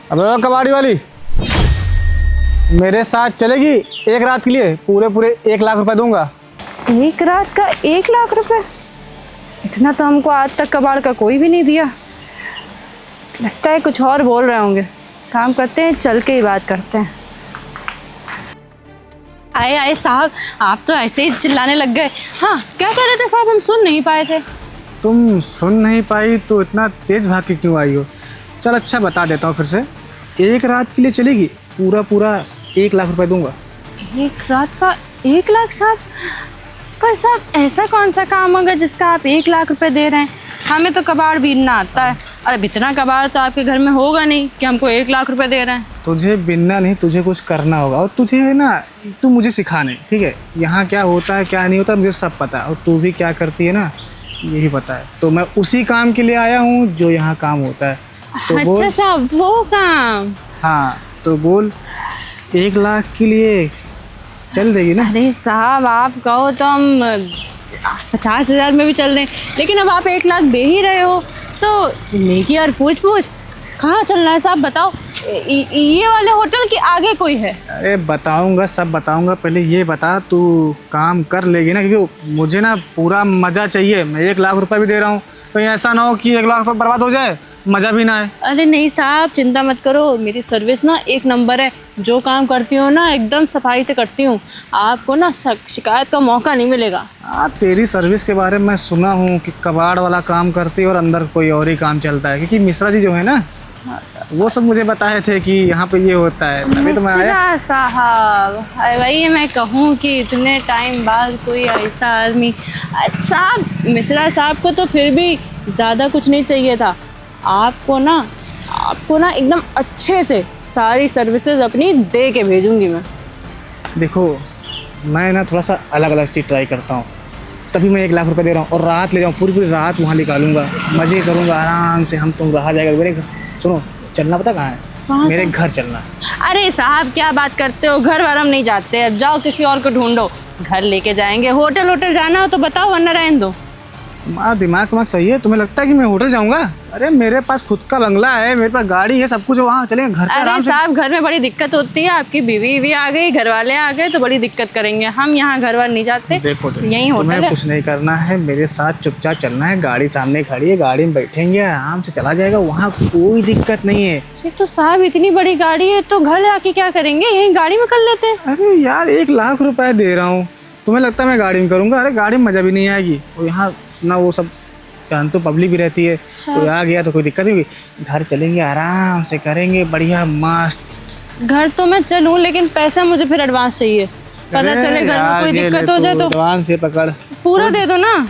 अब कबाड़ी वाली मेरे साथ चलेगी एक रात के लिए, पूरे 1 लाख रुपए दूंगा। एक रात का 1 लाख रुपए? इतना तो हमको आज तक कबाड़ का कोई भी नहीं दिया। लगता है कुछ और बोल रहे होंगे। काम करते हैं, चल के ही बात करते हैं। आए आए साहब, आप तो ऐसे ही चिल्लाने लग गए। हाँ, क्या कह रहे थे साहब? हम सुन नहीं पाए थे। तुम सुन नहीं पाई तो इतना तेज भाग के क्यों आई हो? चल अच्छा बता देता हूँ फिर से। एक रात के लिए चलेगी, पूरा 1 लाख रुपए दूंगा। एक रात का 1 लाख साहब? पर साहब ऐसा कौन सा काम होगा जिसका आप 1 लाख रुपए दे रहे हैं? हमें तो कबाड़ बीनना आता है। अब इतना कबाड़ तो आपके घर में होगा नहीं कि हमको 1 लाख रुपए दे रहे हैं। तुझे बिनना नहीं, तुझे कुछ करना होगा। और तुझे है ना, तू मुझे सिखाने, ठीक है? यहाँ क्या होता है क्या नहीं होता मुझे सब पता है। और तू भी क्या करती है ना, यही पता है। तो मैं उसी काम के लिए आया हूँ जो यहाँ काम होता है। तो अच्छा साहब, वो काम? हाँ तो बोल, 1 लाख के लिए चल देगी ना? अरे साहब, आप कहो तो हम 50,000 में भी चल रहे हैं, लेकिन अब आप 1 लाख दे ही रहे हो तो नेकी और पूछ कहाँ चलना है साहब? बताओ। ये वाले होटल के आगे कोई है? अरे बताऊंगा, सब बताऊंगा। पहले ये बता, तू काम कर लेगी ना? क्योंकि मुझे ना पूरा मज़ा चाहिए। मैं 1 लाख रुपए भी दे रहा हूँ, कहीं ऐसा ना हो कि 1 लाख रुपए बर्बाद हो जाए, मज़ा भी ना आए। अरे नहीं साहब, चिंता मत करो। मेरी सर्विस ना 1 नंबर है। जो काम करती हूँ ना एकदम सफाई से करती हूँ। आपको ना शिकायत का मौका नहीं मिलेगा। हाँ, तेरी सर्विस के बारे में मैं सुना हूँ कि कबाड़ वाला काम करती है और अंदर कोई और ही काम चलता है। क्योंकि मिश्रा जी जो है ना, वो सब मुझे बताए थे कि यहाँ पे ये होता है, तभी तो मैं आया। मिश्रा साहब, वही मैं कहूँ कि इतने टाइम बाद कोई ऐसा आदमी। अच्छा, मिश्रा साहब को तो फिर भी ज़्यादा कुछ नहीं चाहिए था। आपको ना एकदम अच्छे से सारी सर्विसेज अपनी दे के भेजूंगी मैं। देखो, मैं ना थोड़ा सा अलग चीज़ ट्राई करता हूँ, तभी मैं 1 लाख रुपए दे रहा हूँ। और रात ले जाऊँ, पूरी रात वहाँ निकालूंगा, मज़े करूँगा आराम से। हम तुम रहा जाएगा मेरे घर। सुनो, चलना पता कहाँ है? मेरे घर चलना है। अरे साहब, क्या बात करते हो? घर वार हम नहीं जाते हैं। जाओ किसी और को ढूंढो, घर लेके जाएंगे। होटल जाना हो तो बताओ, वरना रहने दो। तुम्हारा दिमाग सही है? तुम्हें लगता है कि मैं होटल जाऊंगा? अरे मेरे पास खुद का बंगला है, मेरे पास गाड़ी है, सब कुछ है। वहाँ चलेंगे घर पे आराम से। साहब, घर में बड़ी दिक्कत होती है। आपकी बीवी आ गई, घर वाले आ गए तो बड़ी दिक्कत करेंगे। हम यहाँ घर वार नहीं जाते। देखो यही होटल है। कुछ नहीं करना है, मेरे साथ चुपचाप चलना है। गाड़ी सामने खड़ी है, गाड़ी में बैठेंगे, आराम से चला जाएगा। वहाँ कोई दिक्कत नहीं है। तो साहब, इतनी बड़ी गाड़ी है तो घर आके क्या करेंगे? यहीं गाड़ी में कर लेते हैं। अरे यार, 1 लाख रुपए दे रहा हूँ, तुम्हें लगता है मैं गाड़ी में करूँगा? अरे गाड़ी में मज़ा भी नहीं आएगी। और यहाँ ना वो सब जान तो पब्लिक भी रहती है। तो आ गया तो कोई दिक्कत नहीं होगी। घर चलेंगे, आराम से करेंगे, बढ़िया मस्त। घर तो मैं चलूँ, लेकिन पैसा मुझे फिर एडवांस चाहिए। पता चले घर में कोई दिक्कत हो जाए तो। एडवांस से पकड़, पूरा दे दो ना।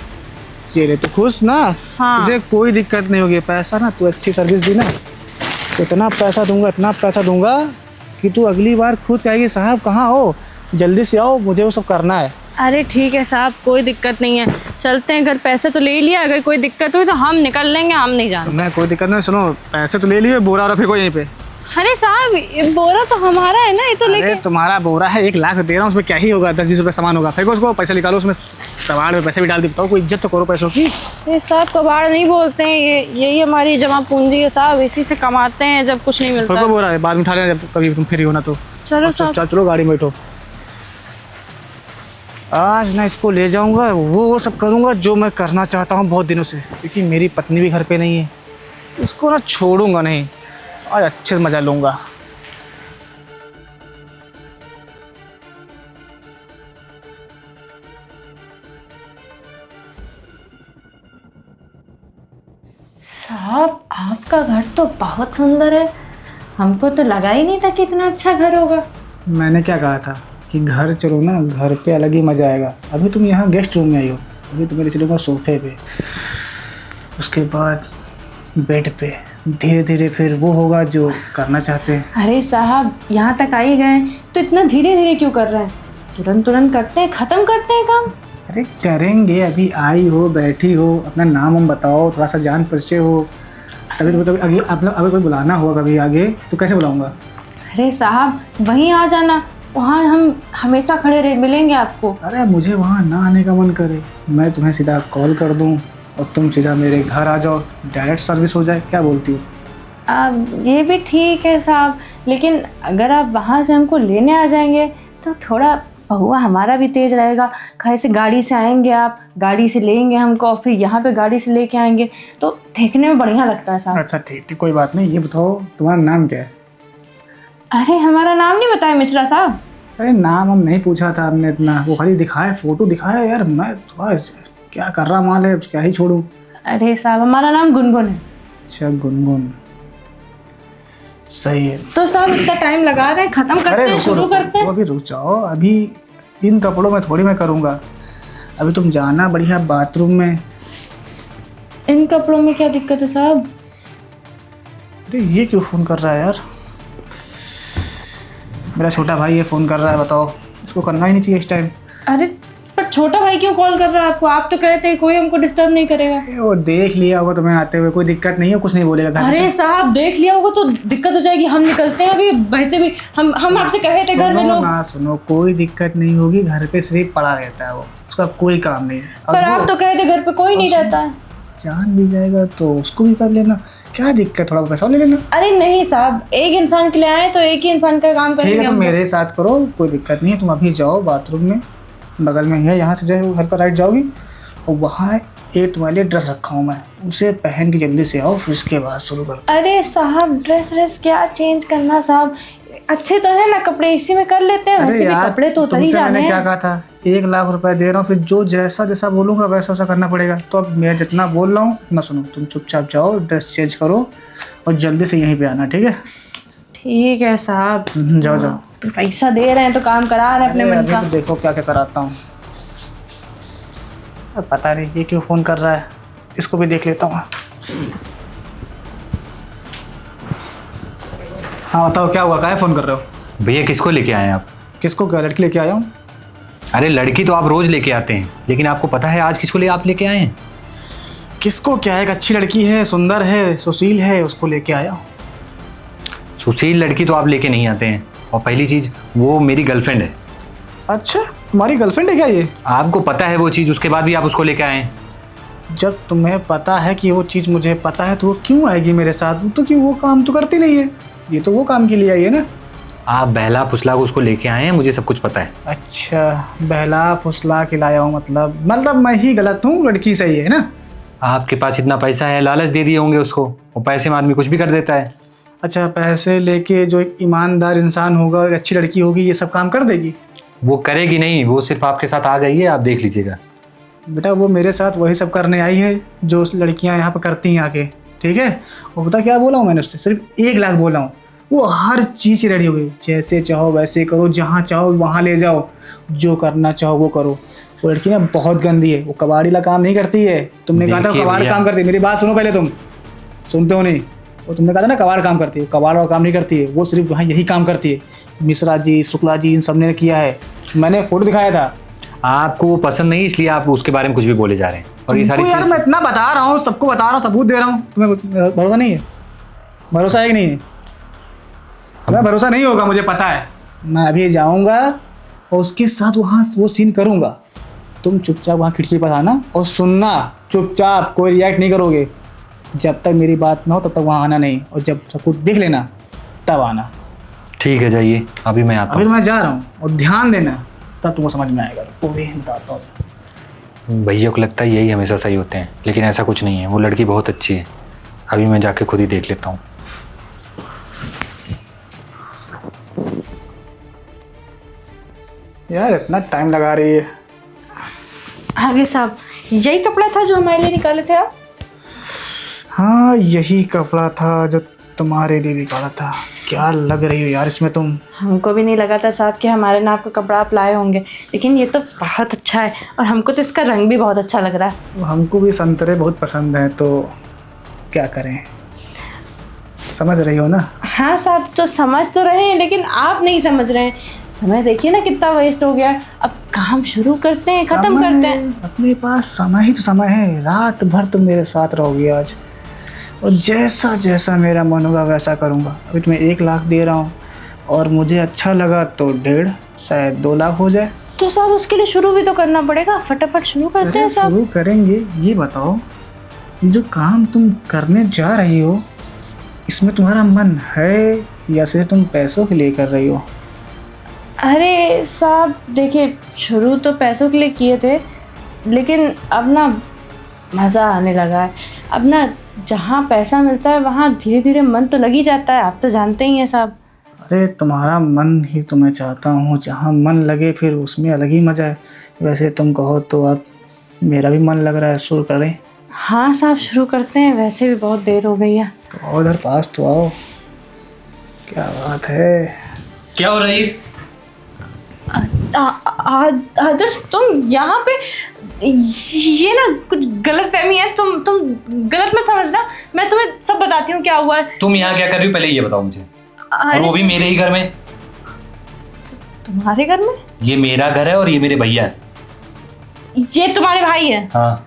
चले तो खुश ना? हाँ। तुझे कोई दिक्कत नहीं होगी। पैसा ना, तू अच्छी सर्विस दी ना, इतना पैसा दूंगा कि तू अगली बार खुद कहेगी, साहब कहाँ हो, जल्दी से आओ, मुझे वो सब करना है। अरे ठीक है साहब, कोई दिक्कत नहीं है। चलते हैं घर। पैसे तो ले लिया, अगर कोई दिक्कत हुई तो हम निकल लेंगे, हम नहीं जानते। मैं कोई दिक्कत नहीं। सुनो, पैसे तो ले लिए, बोरा रखो यहीं पे। अरे साहब, ये बोरा तो हमारा है ना, ये तो लेके। तुम्हारा बोरा है, 1 लाख दे रहा हूँ, उसमें क्या ही होगा? 10-20 रुपये सामान होगा, फेंको उसको, पैसे निकालो, उसमें कबाड़ में पैसे भी डाल देता हूँ। कोई इज्जत तो करो पैसों की। ये साहब कबाड़ नहीं बोलते हैं, यही हमारी जमा पूंजी है साहब। इसी से कमाते हैं जब कुछ नहीं मिलता। फेंको बोरा है, बाद में उठा लेना जब कभी तुम फ्री हो ना तो। चलो साहब, चलो गाड़ी में बैठो। आज ना इसको ले जाऊंगा, वो सब करूंगा जो मैं करना चाहता हूँ बहुत दिनों से। क्योंकि मेरी पत्नी भी घर पे नहीं है, इसको ना छोड़ूंगा नहीं और अच्छे से मज़ा लूँगा। साहब आपका घर तो बहुत सुंदर है। हमको तो लगा ही नहीं था कि इतना अच्छा घर होगा। मैंने क्या कहा था कि घर चलो ना, घर पे अलग ही मज़ा आएगा। अभी तुम यहाँ गेस्ट रूम में आई हो, अभी तुम्हें चलूँगा सोफे पे, उसके बाद बेड पे। धीरे धीरे फिर वो होगा जो करना चाहते हैं। अरे साहब, यहाँ तक आ ही गए तो इतना धीरे धीरे क्यों कर रहे हैं? तुरंत करते हैं, ख़त्म करते हैं काम। अरे करेंगे, अभी आई हो, बैठी हो, अपना नाम हम बताओ, थोड़ा सा जान परिचय हो, तभी तो कभी अगले अपना अगर कोई बुलाना होगा कभी आगे तो कैसे बुलाऊंगा? अरे साहब, वहीं आ जाना, वहाँ हम हमेशा खड़े रहे, मिलेंगे आपको। अरे मुझे वहाँ ना आने का मन करे, मैं तुम्हें सीधा कॉल कर दूँ और तुम सीधा मेरे घर आ जाओ, डायरेक्ट सर्विस हो जाए। क्या बोलती हो? ये भी ठीक है साहब, लेकिन अगर आप वहाँ से हमको लेने आ जाएंगे तो थोड़ा बहुआ हमारा भी तेज रहेगा। कहीं से गाड़ी से आएंगे, आप गाड़ी से लेंगे हमको और फिर यहाँ पे गाड़ी से लेके आएंगे तो देखने में बढ़िया लगता है साहब। अच्छा ठीक ठीक, कोई बात नहीं। ये बताओ तुम्हारा नाम क्या है? अरे हमारा नाम नहीं बताया मिश्रा साहब? अरे नाम हम नहीं पूछा था हमने इतना, वो खाली दिखाया, फोटो दिखाया। यार मैं थोड़ा क्या कर रहा माल है, क्या ही छोड़ूं। अरे साहब हमारा नाम गुनगुन है। अच्छा गुनगुन, सही है। तो साहब इतना टाइम लगा रहे हैं, खत्म करते हैं, शुरू करते हैं। अभी रुक जाओ, अभी इन कपड़ों में थोड़ी मैं करूँगा। अभी तुम जाना बढ़िया बाथरूम में। इन कपड़ों में क्या दिक्कत है साहब? अरे ये क्यों फ़ोन कर रहा है यार? मेरा छोटा भाई ये फ़ोन कर रहा है, बताओ इसको करना ही नहीं चाहिए इस टाइम। अरे पर छोटा भाई क्यों कॉल कर रहा है आपको? आप तो कहते हैं कोई हमको डिस्टर्ब नहीं करेगा। वो देख लिया होगा तुम्हें आते हुए, कोई दिक्कत नहीं है, कुछ नहीं बोलेगा। अरे साहब देख लिया होगा तो दिक्कत हो जाएगी, हम निकलते हैं अभी। वैसे भी हम आपसे कहे थे घर में लोग। ना सुनो, कोई दिक्कत नहीं होगी, घर पे सिर्फ पड़ा रहता है वो, उसका कोई काम नहीं। पर आप तो कहे थे घर पे कोई नहीं रहता है। जान भी जाएगा तो उसको भी कर लेना, क्या दिक्कत, थोड़ा पैसा ले लेना। अरे नहीं साहब, एक इंसान के लिए आए तो एक ही इंसान का काम करेंगे। ठीक है तुम मेरे साथ करो, कोई दिक्कत नहीं है। तुम अभी जाओ बाथरूम में, बगल में ही है, यहाँ से जाओ, घर का राइट जाओगी और वहाँ एक तुम्हारे लिए ड्रेस रखा हूँ मैं, उसे पहन के जल्दी से आओ, फिर उसके बाद शुरू करते। अरे साहब ड्रेस क्या चेंज करना साहब, अच्छे तो है ना कपड़े, इसी में कर लेते हैं। वैसे भी कपड़े तो उतर ही जाने हैं। मैंने क्या कहा था, 1 लाख रुपए दे रहा हूँ, फिर जो जैसा जैसा बोलूँगा वैसा वैसा करना पड़ेगा। तो अब मैं जितना बोल रहा हूँ उतना सुनो। तुम चुपचाप जाओ, ड्रेस चेंज करो और जल्दी से यहीं पे आना, ठीक है? ठीक है साहब। जाओ जाओ। पैसा दे रहे हैं तो काम करा रहे हैं अपने मन का। तो देखो क्या क्या कराता हूँ। अब पता नहीं ये क्यों फ़ोन कर रहा है, इसको भी देख लेता हूँ। हाँ बताओ क्या हुआ, काहे फ़ोन कर रहे हो? भैया किसको लेके आए हैं आप? किसको, क्या लड़की लेके आया हूँ? अरे लड़की तो आप रोज लेके आते हैं, लेकिन आपको पता है आज किसको ले आप लेके आए हैं? किसको क्या है, एक अच्छी लड़की है, सुंदर है, सुशील है, उसको लेके आया हूँ। सुशील लड़की तो आप लेके नहीं आते हैं, और पहली चीज़ वो मेरी गर्लफ्रेंड है। अच्छा तुम्हारी गर्लफ्रेंड है क्या ये? आपको पता है वो चीज़, उसके बाद भी आप उसको लेके आए हैं। जब तुम्हें पता है कि वो चीज़ मुझे पता है तो वो क्यों आएगी मेरे साथ? तो क्यों, वो काम तो करती नहीं है, ये तो वो काम के लिए आई है ना। आप बहला फुसला को उसको लेके आए हैं, मुझे सब कुछ पता है। अच्छा बहला फुसला के लाया हूँ, मतलब मैं ही गलत हूँ, लड़की सही है ना? आपके पास इतना पैसा है, लालच दे दिए होंगे उसको, और पैसे में आदमी कुछ भी कर देता है। अच्छा पैसे लेके जो एक ईमानदार इंसान होगा, एक अच्छी लड़की होगी, ये सब काम कर देगी? वो करेगी नहीं, वो सिर्फ आपके साथ आ गई है, आप देख लीजिएगा। बेटा वो मेरे साथ वही सब करने आई है जो उस लड़कियां यहाँ पे करती हैं आके, ठीक है? और पता क्या बोला हूँ मैंने उससे, सिर्फ 1 लाख बोला हूँ। वो हर चीज़ की रेडी हो गई, जैसे चाहो वैसे करो, जहाँ चाहो वहाँ ले जाओ, जो करना चाहो वो करो। वो लड़की ना बहुत गंदी है, वो कबाड़ी का काम नहीं करती है। तुमने कहा था कबाड़ काम करती है, मेरी बात सुनो पहले, तुम सुनते हो नहीं? वो तुमने कहा था ना कबाड़ काम करती है, कबाड़ का काम नहीं करती है, वो सिर्फ वहाँ यही काम करती है। मिश्रा जी, शुक्ला जी, इन सब ने किया है, मैंने फोटो दिखाया था। आपको वो पसंद नहीं, इसलिए आप उसके बारे में कुछ भी बोले जा रहे हैं। और ये सारी यार मैं इतना बता रहा हूँ, सबको बता रहा हूँ, सबूत दे रहा हूँ, तुम्हें भरोसा नहीं है? भरोसा है कि नहीं है? हमें भरोसा नहीं होगा, मुझे पता है। मैं अभी जाऊँगा और उसके साथ वहाँ वो सीन करूँगा। तुम चुपचाप वहाँ खिड़की पर आना और सुनना चुपचाप, कोई रिएक्ट नहीं करोगे। जब तक मेरी बात ना हो तब तक वहाँ आना नहीं, और जब सब कुछ देख लेना तब आना। ठीक है जाइए, अभी मैं आता हूँ। अभी मैं जा रहा हूँ, और ध्यान देना, तब तुमको समझ में आएगा। पूरी बताता हूँ। भैया को लगता है यही हमेशा सही होते हैं, लेकिन ऐसा कुछ नहीं है। वो लड़की बहुत अच्छी है, अभी मैं जाके खुद ही देख लेता हूँ। यार इतना टाइम लगा रही है। आगे साहब यही कपड़ा था जो हमारे लिए निकाले थे आप? हाँ यही कपड़ा था जो तुम्हारे लिए निकाला था। क्या लग रही हो यार इसमें तुम? हमको भी नहीं लगा था साहब कि हमारे नाप का कपड़ा आप लाए होंगे, लेकिन ये तो बहुत अच्छा है, और हमको तो इसका रंग भी बहुत अच्छा लग रहा है। हमको भी संतरे बहुत पसंद हैं, तो क्या करें, समझ रही हो ना? हाँ साहब तो समझ तो रहे हैं, लेकिन आप नहीं समझ रहे हैं। समय देखिए ना कितना वेस्ट हो गया। अब काम शुरू करते हैं, खत्म करते हैं। अपने पास समय ही तो समय है, रात भर तुम मेरे साथ रहोगी आज, और जैसा जैसा मेरा मन होगा वैसा करूँगा। अभी तुम्हें 1 लाख दे रहा हूँ, और मुझे अच्छा लगा तो 1.5 शायद 2 लाख हो जाए। तो साहब उसके लिए शुरू भी तो करना पड़ेगा, फटाफट शुरू करते हैं साहब। शुरू करेंगे। ये बताओ, जो काम तुम करने जा रही हो इसमें तुम्हारा मन है या सिर्फ तुम पैसों के लिए कर रही हो? अरे साहब देखिए, शुरू तो पैसों के लिए किए थे, लेकिन अब ना मज़ा आने लगा है। अब ना जहाँ पैसा मिलता है वहाँ धीरे धीरे मन तो लग ही जाता है, आप तो जानते ही हैं साहब। अरे तुम्हारा मन ही तो मैं चाहता हूँ, जहाँ मन लगे फिर उसमें अलग ही मज़ा है। वैसे तुम कहो तो अब मेरा भी मन लग रहा है, शुरू करें? हाँ साहब शुरू करते हैं, वैसे भी बहुत देर हो गई है। तो आओ उधर पास तो आओ। क्या बात है? क्या हो रहा है? आदर्श तुम यहाँ पे, ये ना कुछ गलत फहमी है, तुम गलत मत समझना। मैं तुम्हें सब बताती हूँ क्या हुआ है। तुम यहाँ क्या कर रही हो पहले ये बताओ मुझे, और अरे वो भी मेरे ही घर में। तुम्हारे घर में? ये मेरा घर है और ये मेरे भैया है। ये तुम्हारे भाई है? हाँ।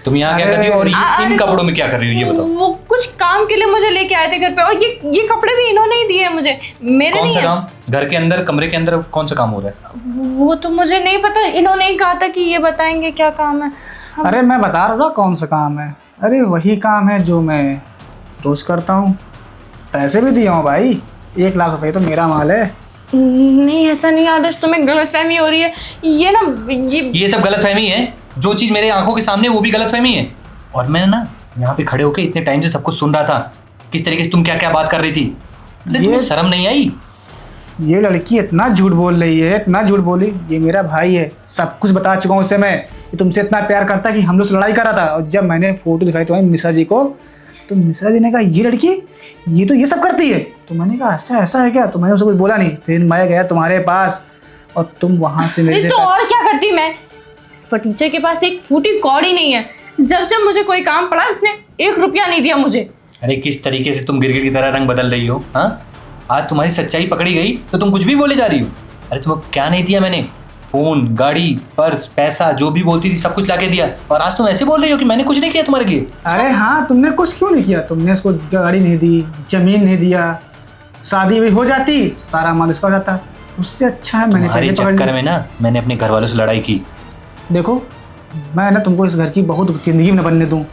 तुम यहाँ क्या कर रही हो और ये इन कपड़ों में क्या कर रही हो ये बताओ। वो कुछ काम के लिए मुझे लेके आए थे घर पे, और ये कपड़े भी इन्होंने ही दिए मुझे, मेरे कौन नहीं सा है। काम? घर के अंदर कमरे के अंदर कौन सा काम हो रहा है? वो तो मुझे नहीं पता, इन्होंने ही कहा था कि ये बताएंगे क्या काम है। अरे मैं बता रहा हूँ ना कौन सा काम है। अरे वही काम है जो मैं रोज करता हूँ। पैसे भी दिया हूँ भाई, 1 लाख रुपए तो मेरा माल है। नहीं ऐसा नहीं आदर्श, तुम्हें गलतफहमी हो रही है। ये ना ये सब गलतफहमी है। जो चीज मेरे आंखों के सामने वो भी गलतफहमी है। और मैं ना यहाँ पे खड़े होके इतने टाइम से सब कुछ सुन रहा था, किस तरीके से तुम क्या क्या बात कर रही थी। अरे तुम्हें शर्म नहीं आई? ये लड़की इतना झूठ बोल रही है, इतना झूठ बोली। ये मेरा भाई है, सब कुछ बता चुका हूँ उसे मैं। ये तुमसे इतना प्यार करता है कि हम लोग से लड़ाई कर रहा था। और जब मैंने फोटो दिखाई तुम्हारी मिश्रा जी को, तो मिश्रा जी ने कहा ये लड़की ये तो ये सब करती है। तो मैंने कहा अच्छा ऐसा है क्या? तो मैंने उसे कुछ बोला नहीं। फिर मैं गया तुम्हारे पास और तुम वहाँ से मेरे से तो और क्या करती मैं? इस फटीचर के पास एक फूटी कौड़ी नहीं है। जब जब मुझे कोई काम पड़ा उसने 1 रुपया नहीं दिया मुझे। अरे किस तरीके से तुम गिरगिट की तरह रंग बदल रही हो। हाँ, आज तुम्हारी सच्चाई पकड़ी गई तो तुम कुछ भी बोले जा रही हो। अरे तुम्हें क्या नहीं दिया मैंने? फोन, गाड़ी, पर्स, पैसा, जो भी बोलती थी सब कुछ लाके दिया। और आज तुम ऐसे बोल रही हो कि मैंने कुछ नहीं किया तुम्हारे लिए। अरे हाँ, तुमने कुछ क्यों नहीं किया? तुमने उसको गाड़ी नहीं दी, जमीन नहीं दिया, शादी भी हो जाती, सारा माल इसका हो जाता। उससे अच्छा है मैंने तुम्हारे पहले पकड़ चक्कर लिया। में ना मैंने अपने घर वालों से लड़ाई की। देखो मैं ना तुमको इस घर की बहुत ज़िंदगी में न बनने दूँ।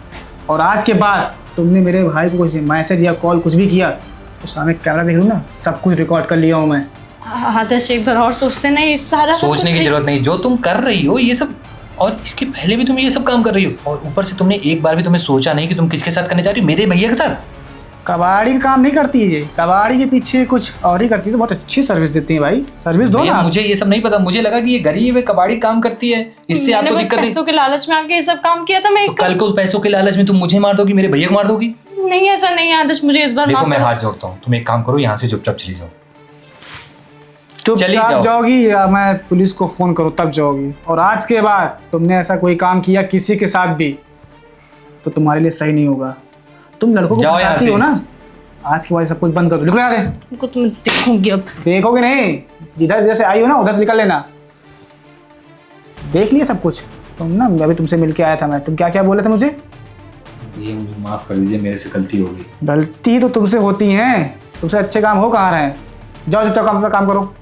और आज के बाद तुमने मेरे भाई को कुछ मैसेज या कॉल कुछ भी किया तो सामने कैमरा देख लूँ ना, सब कुछ रिकॉर्ड कर लिया हूँ मैं। आदर्श एक बार और सोचते ना, ये सारा सोचने की जरूरत नहीं, जो तुम कर रही हो ये सब, और इसके पहले भी तुम ये सब काम कर रही हो। और ऊपर से तुमने एक बार भी तुम्हें सोचा नहीं कि तुम किसके साथ करने जा रही हो? मेरे भैया के साथ। कबाड़ी का काम नहीं करती है ये, कबाड़ी के पीछे कुछ और ही करती है। तो बहुत अच्छी सर्विस देती है भाई, सर्विस दो भैया, ना। मुझे ये सब नहीं पता। मुझे लगा कि ये गरीब है, कबाड़ी काम करती है, इससे मैंने आपको बस दिक्कत है। पैसों के लालच में आके ये सब काम किया था। मैं तो कल को पैसों के लालच में तुम मुझे मार दोगी, मेरे भैया को मार दोगी। नहीं ऐसा नहीं है आदर्श, मुझे इस बार देखो माफ मैं करो। हाथ जोड़ता हूँ, तुम एक काम करो, यहाँ से चुपचाप चली जाओ। चली चुपचाप जाओ। जाओगी या मैं पुलिस को फोन करूँ तब जाओगी? और आज के बाद तुमने ऐसा कोई काम किया किसी के साथ भी तो तुम्हारे लिए सही नहीं होगा। तुम लड़कों को जाओ यहाँ फंसाती से। हो ना, आज के बाद सब कुछ बंद कर दो। निकलो यहाँ से। तुमको तुम देखूंगी अब। देखोगे नहीं, जिधर जैसे आई हो ना उधर से निकल लेना। देख लिया सब कुछ तुम ना। अभी तुमसे मिल के आया था मैं, तुम क्या क्या बोले थे मुझे? ये मुझे माफ कर दीजिए, मेरे से गलती हो गई। गलती तो तुमसे होती हैं, तुमसे अच्छे काम हो कहाँ रहे हैं। जाओ चुपचाप अपना काम करो।